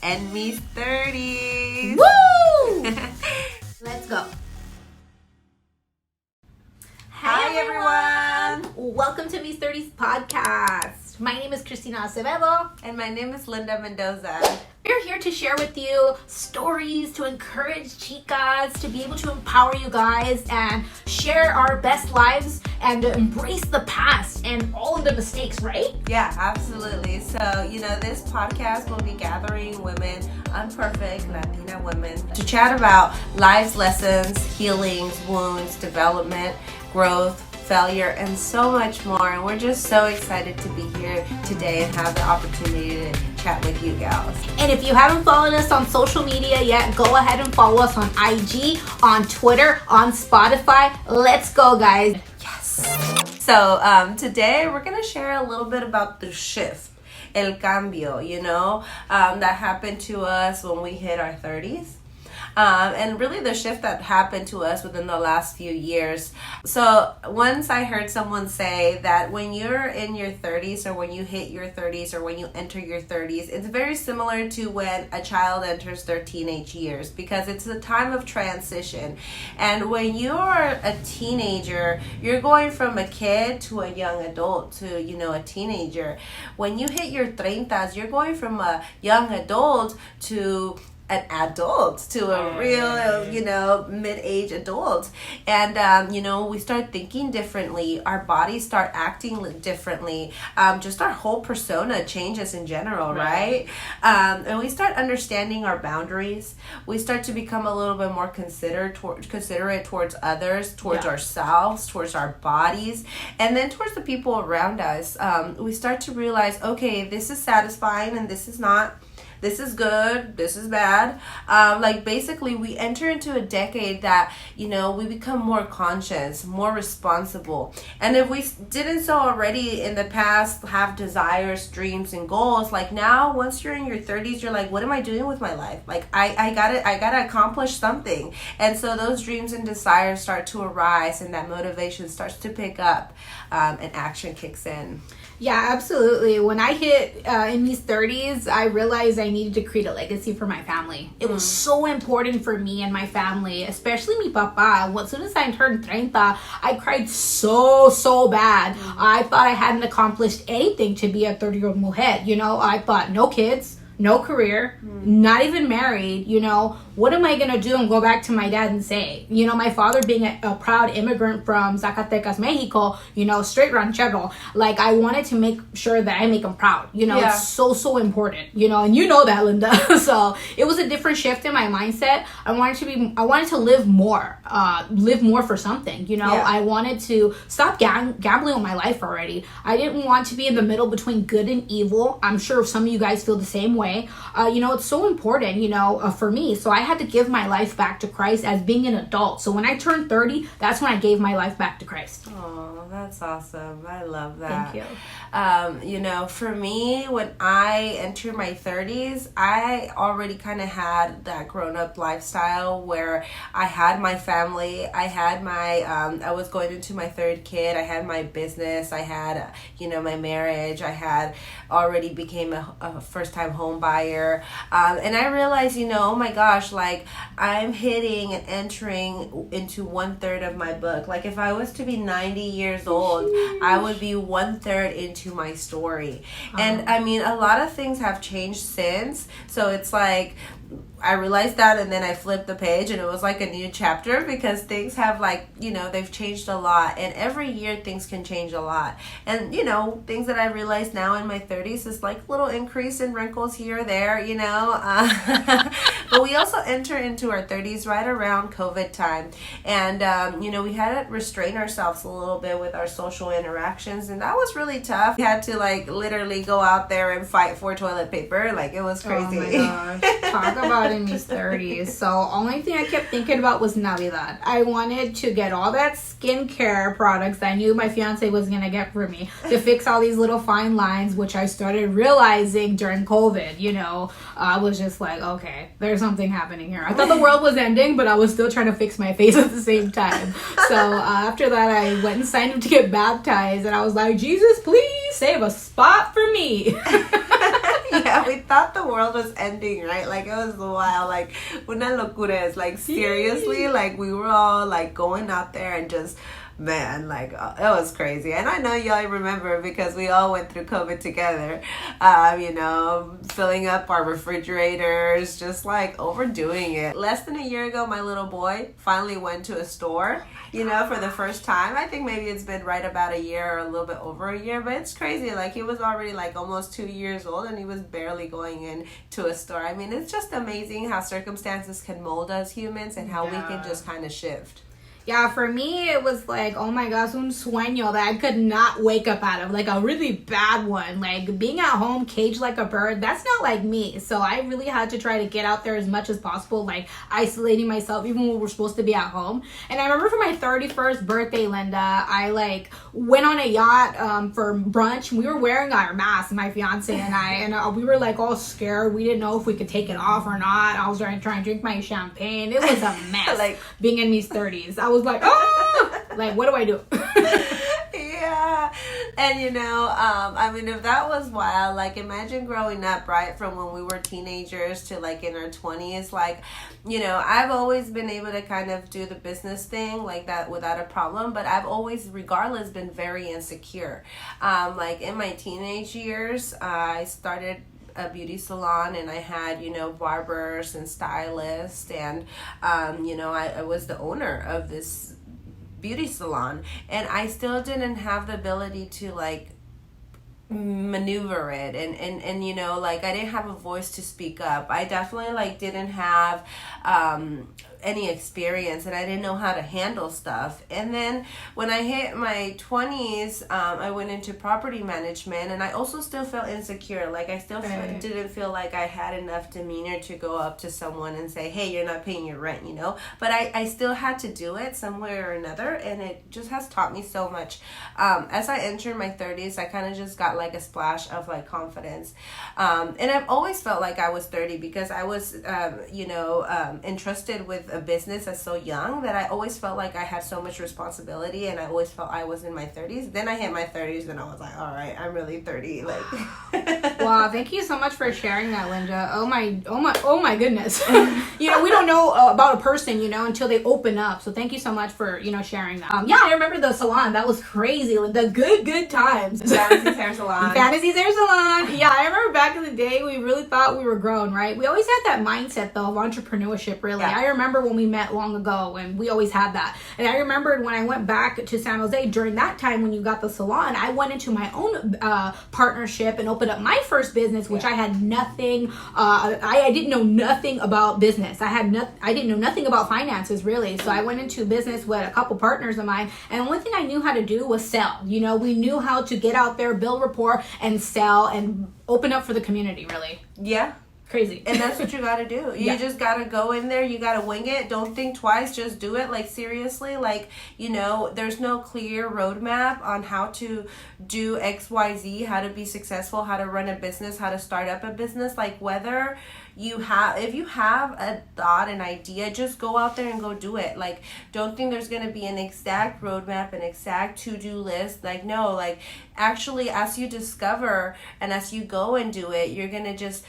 and Mis Thirties. Woo! Let's go. Hi everyone. Welcome to Mis Thirties podcast. My name is Cristina Acevedo. And my name is Linda Mendoza. We're here to share with you stories to encourage chicas, to be able to empower you guys and share our best lives and embrace the past and all of the mistakes, right? Yeah, absolutely. So, this podcast will be gathering women, unperfect Latina women, to chat about life's lessons, healings, wounds, development, growth, failure, and so much more. And we're just so excited to be here today and have the opportunity to chat with you gals. And if you haven't followed us on social media yet, go ahead and follow us on IG, on Twitter, on Spotify. Let's go, guys. Yes. So today we're going to share a little bit about the shift, el cambio, that happened to us when we hit our 30s. And really the shift that happened to us within the last few years. So once I heard someone say that when you're in your 30s or when you hit your 30s or when you enter your 30s, it's very similar to when a child enters their teenage years, because it's a time of transition. And when you're a teenager, you're going from a kid to a young adult to, a teenager. When you hit your 30s, you're going from a young adult to an adult, to a real, mid-age adult. And, we start thinking differently. Our bodies start acting differently. Just our whole persona changes in general, right? And we start understanding our boundaries. We start to become a little bit more considerate towards others, towards ourselves, towards our bodies, and then towards the people around us. We start to realize, okay, this is satisfying and this is not. This is good, this is bad. Basically, we enter into a decade that, we become more conscious, more responsible. And if we didn't so already in the past have desires, dreams, and goals, now, once you're in your 30s, you're like, what am I doing with my life? I gotta accomplish something. And so those dreams and desires start to arise, and that motivation starts to pick up, and action kicks in. Yeah, absolutely. When I hit in these 30s, I realized I needed to create a legacy for my family. It was so important for me and my family, especially mi papá. As soon as I turned 30, I cried so bad. I thought I hadn't accomplished anything to be a 30-year-old mujer. I thought no kids, no career, not even married, what am I going to do and go back to my dad and say? My father being a proud immigrant from Zacatecas, Mexico, straight ranchero, I wanted to make sure that I make him proud, It's so important, and that, Linda. So it was a different shift in my mindset. I wanted to live more for something, I wanted to stop gambling on my life already. I didn't want to be in the middle between good and evil. I'm sure some of you guys feel the same way. It's so important, for me. So I had to give my life back to Christ as being an adult. So when I turned 30, that's when I gave my life back to Christ. Oh, that's awesome. I love that. Thank you. For me, when I entered my 30s, I already kind of had that grown-up lifestyle where I had my family, I had my, I was going into my third kid, I had my business, I had, my marriage, I had already became a first-time home buyer. And I realized, oh my gosh, I'm hitting and entering into 1/3 of my book. If I was to be 90 years old, I would be 1/3 into my story. And I mean, a lot of things have changed since. So it's I realized that, and then I flipped the page and it was a new chapter, because things have they've changed a lot, and every year things can change a lot. And things that I realize now in my 30s is little increase in wrinkles here or there, but we also enter into our 30s right around COVID time, and we had to restrain ourselves a little bit with our social interactions, and that was really tough. We had to literally go out there and fight for toilet paper. It was crazy. Oh my gosh. Talk about in Mis 30s. So only thing I kept thinking about was Navidad. I wanted to get all that skincare products I knew my fiance was gonna get for me to fix all these little fine lines, which I started realizing during COVID. I was just okay, there's something happening here. I thought the world was ending, but I was still trying to fix my face at the same time. So after that, I went and signed up to get baptized, and I was like, Jesus, please save a spot for me. Yeah, we thought the world was ending, right? Like, it was wild. Like, una locura is like, seriously, like, we were all like going out there and just, man, like, it was crazy. And I know y'all remember because we all went through COVID together, filling up our refrigerators, just like overdoing it. Less than a year ago, my little boy finally went to a store, for the first time. I think maybe it's been right about a year or a little bit over a year, but it's crazy. Like, he was already like almost 2 years old and he was barely going into a store. I mean, it's just amazing how circumstances can mold us humans and how we can just kind of shift. Yeah, for me, it was like, oh my gosh, un sueño that I could not wake up out of. Like, a really bad one. Like, being at home, caged like a bird, that's not like me. So I really had to try to get out there as much as possible, like, isolating myself, even when we're supposed to be at home. And I remember for my 31st birthday, Linda, I, like, went on a yacht for brunch. We were wearing our masks, my fiance and I, and we were, like, all scared. We didn't know if we could take it off or not. I was trying to drink my champagne. It was a mess, like, being in Mis 30s. I was like, oh, like, what do I do? Yeah. And if that was wild, like, imagine growing up, right, from when we were teenagers to like in our 20s. Like, I've always been able to kind of do the business thing like that without a problem, but I've always, regardless, been very insecure. Like, in my teenage years, I started a beauty salon, and I had barbers and stylists, and I was the owner of this beauty salon, and I still didn't have the ability to like maneuver it, and like, I didn't have a voice to speak up. I definitely like didn't have any experience, and I didn't know how to handle stuff. And then when I hit my 20s, I went into property management, and I also still felt insecure. Like, I still didn't feel like I had enough demeanor to go up to someone and say, hey, you're not paying your rent, but I still had to do it some way or another, and it just has taught me so much. As I entered my 30s, I kind of just got like a splash of like confidence, and I've always felt like I was 30 because I was entrusted with a business as so young that I always felt like I had so much responsibility, and I always felt I was in my 30s. Then I hit my 30s and I was like, all right, I'm really 30. Like, wow, thank you so much for sharing that, Linda. Oh my goodness. We don't know about a person, until they open up. So thank you so much for, sharing that. I remember the salon. That was crazy. The good times. Fantasies Hair Salon. Fantasies Hair Salon. Yeah, I remember back in the day, we really thought we were grown, right? We always had that mindset, though, of entrepreneurship, really. Yeah. I remember when we met long ago, and we always had that. And I remembered when I went back to San Jose, during that time when you got the salon, I went into my own partnership and opened up my first business, which I had nothing, I didn't know nothing about business. I didn't know nothing about finances, really. So I went into business with a couple partners of mine, and the only thing I knew how to do was sell. We knew how to get out there, build rapport, and sell, and open up for the community, really. Yeah. Crazy. And that's what you gotta do. You just gotta go in there. You gotta wing it. Don't think twice. Just do it. Like, seriously, like, there's no clear roadmap on how to do XYZ, how to be successful, how to run a business, how to start up a business. Like, whether if you have a thought, an idea, just go out there and go do it. Like, don't think there's going to be an exact roadmap, an exact to-do list. Like, no, like, actually, as you discover and as you go and do it, you're going to just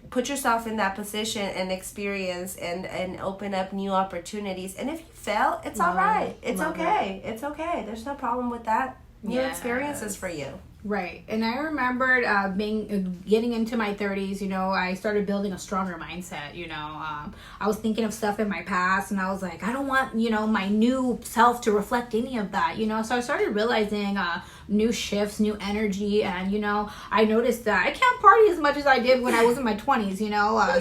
put yourself in that position and experience and open up new opportunities. And if you fail, it's all right. It's okay. It's okay. There's no problem with that. New experiences for you. Right. And I remembered getting into my 30s, I started building a stronger mindset, I was thinking of stuff in my past, and I was like, I don't want, my new self to reflect any of that, so I started realizing new shifts, new energy, and, I noticed that I can't party as much as I did when I was in my 20s,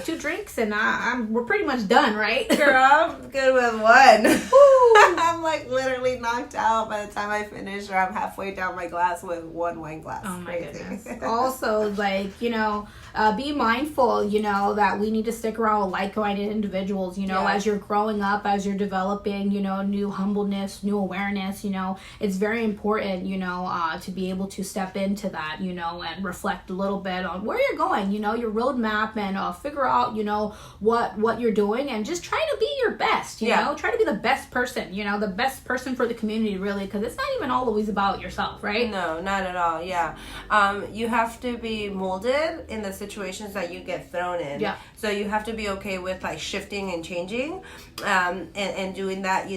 2 drinks and we're pretty much done, right? Girl, I'm good with one. I'm like literally knocked out by the time I finish, or I'm halfway down my glass with one wine glass. Oh my goodness. Also, like, be mindful, that we need to stick around with like-minded individuals, as you're growing up, as you're developing, new humbleness, new awareness, it's very important, to be able to step into that, and reflect a little bit on where you're going, your roadmap, and figure out, what you're doing, and just try to be your best, try to be the best person, the best person for the community, really, because it's not even always about yourself, right? No, not at all. Yeah. You have to be molded in the situations that you get thrown in. Yeah. So you have to be okay with like shifting and changing, and doing that,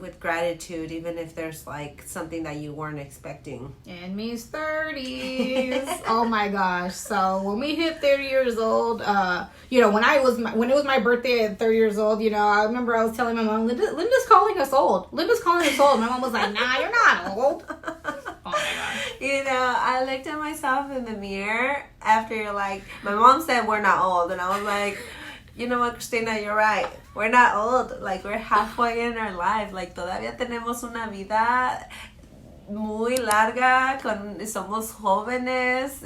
with gratitude, even if there's like something that you weren't expecting. In Mis 30s. Oh my gosh. So when we hit 30 years old, when it was my birthday at 30 years old, I remember I was telling my mom, Linda's calling us old. Linda's calling us old. My mom was like, nah, you're not old. Oh my gosh. I looked at myself in the mirror after my mom said we're not old, and I was like, you know what, Christina, you're right. We're not old. Like, we're halfway in our life. Like, todavía tenemos una vida muy larga, somos jóvenes,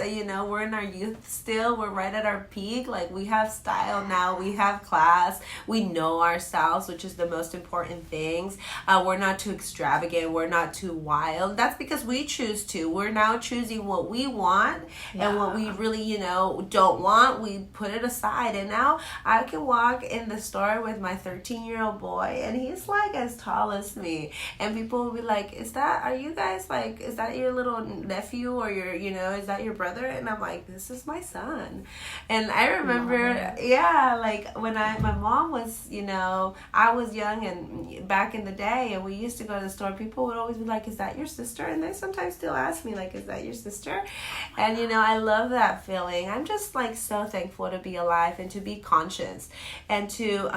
we're in our youth still, we're right at our peak, like we have style now, we have class, we know ourselves, which is the most important things. We're not too extravagant, we're not too wild. That's because we choose to. We're now choosing what we want, and what we really, don't want, we put it aside. And now I can walk in the store with my 13-year-old boy, and he's like as tall as me, and people will be like, is that your little nephew, or is that your brother? And I'm like, this is my son. And I remember, when my mom was, I was young and back in the day, and we used to go to the store, people would always be like, is that your sister? And they sometimes still ask me, like, is that your sister? And, I love that feeling. I'm just like so thankful to be alive and to be conscious and to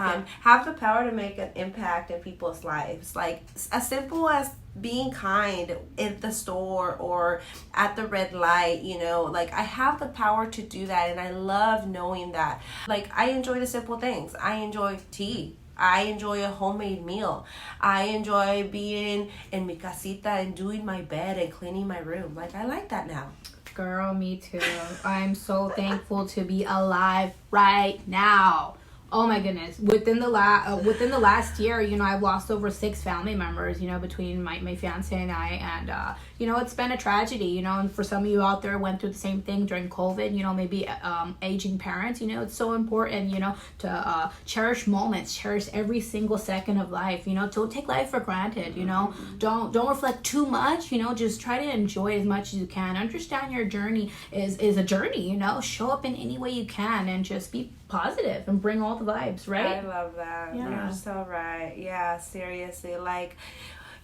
have the power to make an impact in people's lives. Like, as simple as being kind in the store or at the red light, like I have the power to do that, and I love knowing that. Like, I enjoy the simple things. I enjoy tea. I enjoy a homemade meal. I enjoy being in mi casita and doing my bed and cleaning my room. Like, I like that now. Girl, me too. I'm so thankful to be alive right now. Oh my goodness. Within the last year, I've lost over 6 family members, between my fiance and I. And, it's been a tragedy, and for some of you out there went through the same thing during COVID, maybe aging parents, it's so important, to cherish moments, cherish every single second of life, don't take life for granted, don't reflect too much, just try to enjoy as much as you can. Understand your journey is a journey, show up in any way you can, and just be positive and bring all the vibes, right? I love that. Yeah. You're so right. Yeah, seriously. Like,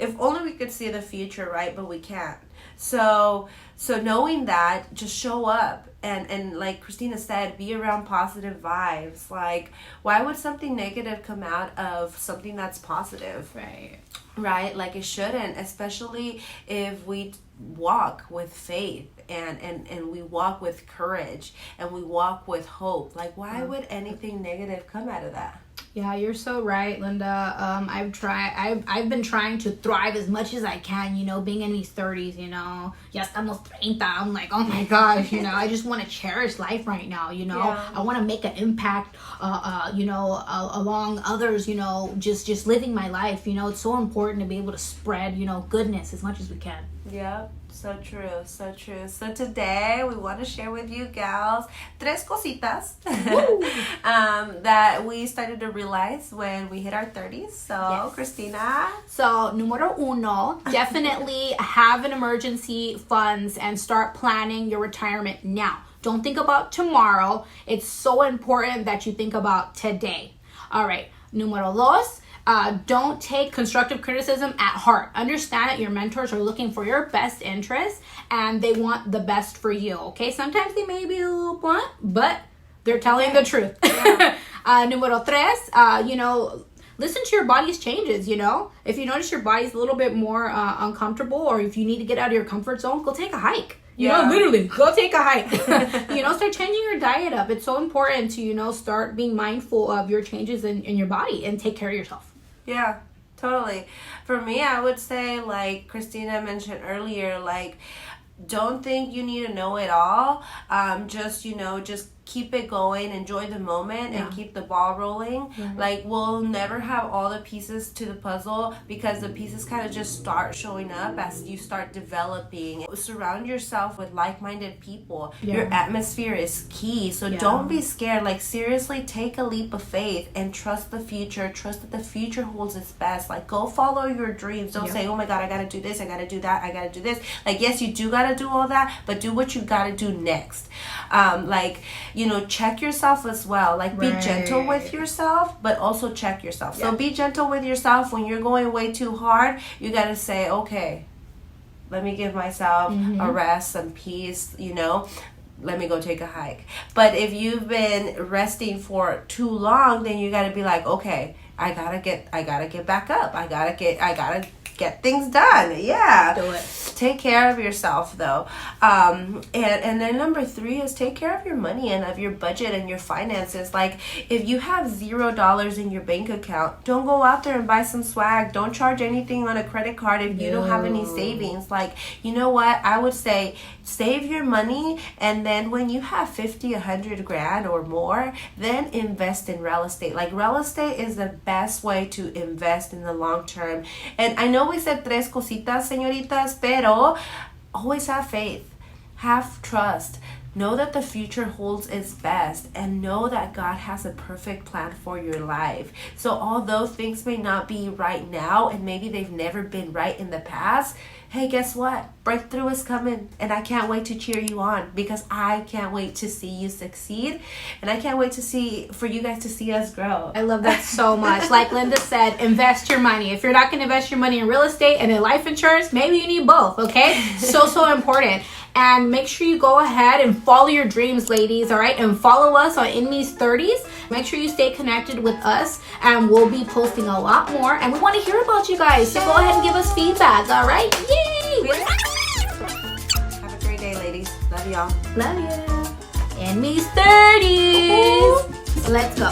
if only we could see the future, right? But we can't. So knowing that, just show up and like Christina said, be around positive vibes. Like, why would something negative come out of something that's positive? Right? Like, it shouldn't, especially if we walk with faith and we walk with courage and we walk with hope. Like, why would anything negative come out of that? Yeah, you're so right, Linda. I've been trying to thrive as much as I can, being in these 30s, ya estamos 30. I'm like, oh my gosh, I just want to cherish life right now, I want to make an impact, along others, just living my life, it's so important to be able to spread, goodness as much as we can. Yep. So true, so true. So today we want to share with you gals 3 cositas that we started to realize when we hit our 30s. So, yes. Christina? So, numero uno, definitely have an emergency funds and start planning your retirement now. Don't think about tomorrow. It's so important that you think about today. All right. Numero dos. Don't take constructive criticism at heart. Understand that your mentors are looking for your best interest and they want the best for you, okay? Sometimes they may be a little blunt, but they're telling the truth. Yeah. Numero tres, listen to your body's changes, If you notice your body's a little bit more uncomfortable, or if you need to get out of your comfort zone, go take a hike. Literally, go take a hike. Start changing your diet up. It's so important to, start being mindful of your changes in your body and take care of yourself. Yeah, totally. For me, I would say, like Christina mentioned earlier, like, don't think you need to know it all. Just keep it going, enjoy the moment, and keep the ball rolling. Like, we'll never have all the pieces to the puzzle, because the pieces kind of just start showing up as you start developing. Surround yourself with like-minded people. Your atmosphere is key, so don't be scared. Like, seriously, take a leap of faith and trust the future. Trust that the future holds its best. Like, go follow your dreams. Don't say, oh my God, I gotta do this, I gotta do that, I gotta do this. Like, yes, you do gotta do all that, but do what you gotta do next. Like, you know, check yourself as well. Like, be gentle with yourself, but also check yourself. So be gentle with yourself. When you're going way too hard, you gotta say, okay, let me give myself a rest, some peace, you know. Let me go take a hike. But if you've been resting for too long, then you gotta be like, okay, I gotta get back up. I gotta get things done. Yeah. Do it. Take care of yourself, though. And then number 3 is take care of your money and of your budget and your finances. Like, if you have $0 in your bank account, don't go out there and buy some swag. Don't charge anything on a credit card if you don't have any savings. Like, you know what? I would say save your money, and then when you have 50, 100 grand or more, then invest in real estate. Like, real estate is the best way to invest in the long term. And I know we said tres cositas, señoritas, pero always have faith, have trust, know that the future holds its best, and know that God has a perfect plan for your life. So although things may not be right now, and maybe they've never been right in the past, hey, guess what? Breakthrough is coming, and I can't wait to cheer you on, because I can't wait to see you succeed, and I can't wait for you guys to see us grow. I love that so much. Like Linda said, invest your money. If you're not going to invest your money in real estate and in life insurance, maybe you need both, okay? So important. And make sure you go ahead and follow your dreams, ladies, all right? And follow us on In Mis 30s. Make sure you stay connected with us, and we'll be posting a lot more. And we want to hear about you guys, so go ahead and give us feedback, all right? Yay! Have a great day, ladies. Love y'all. Love you. In Mis 30s. Let's go.